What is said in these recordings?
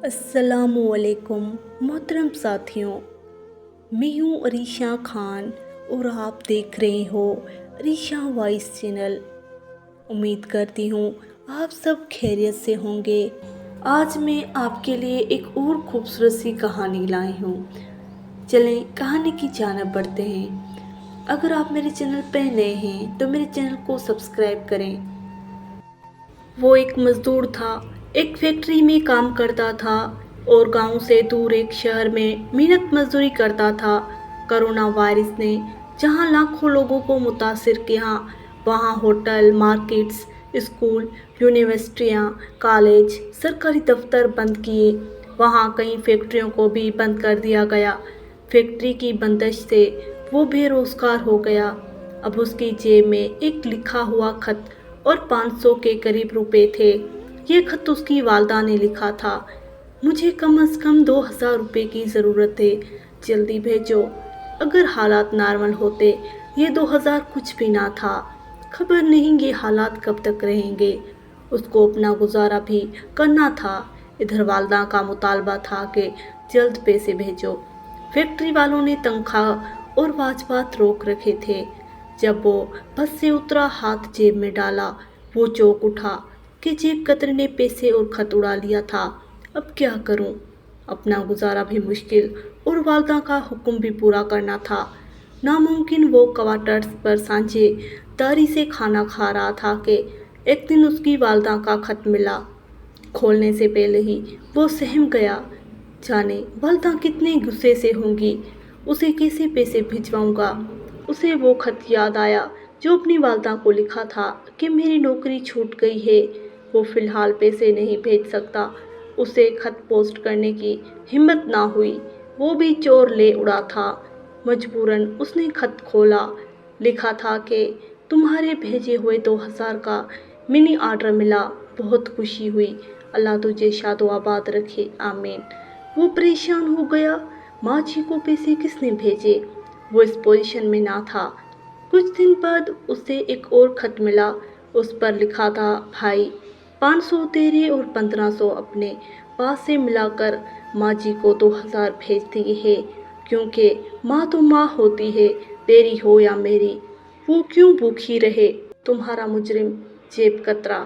अस्सलामुअलैकुम मोहतरम साथियों, मैं हूँ अरीशा खान और आप देख रहे हो अरीशा वॉइस चैनल। उम्मीद करती हूँ आप सब खैरियत से होंगे। आज मैं आपके लिए एक और खूबसूरत सी कहानी लाई हूँ। चलें कहानी की जानिब बढ़ते हैं। अगर आप मेरे चैनल पर नए हैं तो मेरे चैनल को सब्सक्राइब करें। वो एक मज़दूर था, एक फैक्ट्री में काम करता था और गांव से दूर एक शहर में मेहनत मजदूरी करता था। कोरोना वायरस ने जहां लाखों लोगों को मुतासिर किया, वहां होटल, मार्केट्स, स्कूल, यूनिवर्सिटियां, कॉलेज, सरकारी दफ्तर बंद किए। वहां कई फैक्ट्रियों को भी बंद कर दिया गया। फैक्ट्री की बंदिश से वो बेरोजगार हो गया। अब उसकी जेब में एक लिखा हुआ खत और 500 के करीब रुपए थे। ये खत उसकी वालदा ने लिखा था। मुझे कम से कम 2000 रुपए की ज़रूरत है, जल्दी भेजो। अगर हालात नॉर्मल होते ये 2000 कुछ भी ना था। खबर नहीं ये हालात कब तक रहेंगे। उसको अपना गुजारा भी करना था। इधर वालदा का मुतालबा था कि जल्द पैसे भेजो। फैक्ट्री वालों ने तनख्वाह और वाजबात रोक रखे थे। जब वो बस से उतरा, हाथ जेब में डाला, वो चौंक उठा कि जेब कतरे ने पैसे और खत उड़ा लिया था। अब क्या करूं? अपना गुजारा भी मुश्किल और वालदा का हुक्म भी पूरा करना था नामुमकिन। वो क्वार्टर्स पर सांझे दारी से खाना खा रहा था कि एक दिन उसकी वालदा का खत मिला। खोलने से पहले ही वो सहम गया। जाने वालदा कितने गुस्से से होंगी, उसे कैसे पैसे भिजवाऊंगा। उसे वो खत याद आया जो अपनी वालदा को लिखा था कि मेरी नौकरी छूट गई है, वो फ़िलहाल पैसे नहीं भेज सकता। उसे खत पोस्ट करने की हिम्मत ना हुई। वो भी चोर ले उड़ा था। मजबूरन उसने खत खोला। लिखा था कि तुम्हारे भेजे हुए 2000 का मिनी ऑर्डर मिला, बहुत खुशी हुई। अल्लाह तुझे शादो आबाद रखे, आमीन। वो परेशान हो गया, माँ जी को पैसे किसने भेजे? वो इस पोजीशन में ना था। कुछ दिन बाद उसे एक और खत मिला। उस पर लिखा था, भाई 500 तेरे और 1500 अपने पास से मिलाकर माँ जी को 2000 भेज दिए है, क्योंकि माँ तो माँ होती है, तेरी हो या मेरी, वो क्यों भूखी रहे। तुम्हारा मुजरिम जेब कतरा।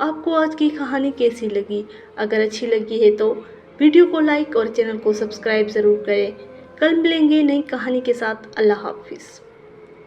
आपको आज की कहानी कैसी लगी? अगर अच्छी लगी है तो वीडियो को लाइक और चैनल को सब्सक्राइब ज़रूर करें। कल मिलेंगे नई कहानी के साथ। अल्लाह हाफिज़।